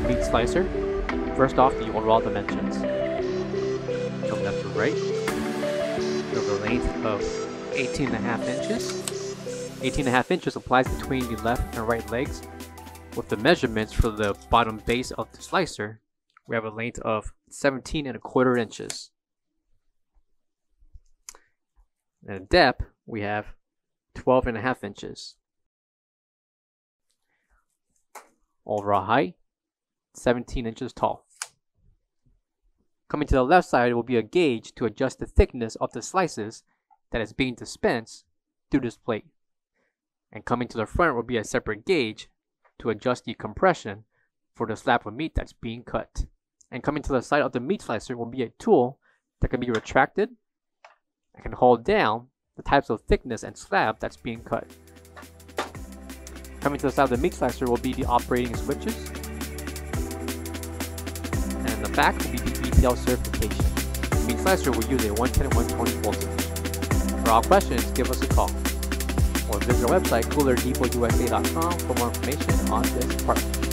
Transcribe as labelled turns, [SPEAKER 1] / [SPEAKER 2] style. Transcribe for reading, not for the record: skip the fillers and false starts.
[SPEAKER 1] meat slicer. First off, the overall dimensions. From left to right. So the length of 18.5 inches. 18.5 inches applies between the left and right legs. With the measurements for the bottom base of the slicer, we have a length of 17.25 inches. And depth, we have 12.5 inches. Overall height, 17 inches tall. Coming to the left side will be a gauge to adjust the thickness of the slices that is being dispensed through this plate. And coming to the front will be a separate gauge to adjust the compression for the slab of meat that's being cut. And coming to the side of the meat slicer will be a tool that can be retracted and can hold down the types of thickness and slab that's being cut. Coming to the side of the meat slicer will be the operating switches. And in the back will be the ETL certification. The meat slicer will use a 110/120 voltage. For all questions, give us a call. Or visit our website, coolerdepotUSA.com for more information on this part.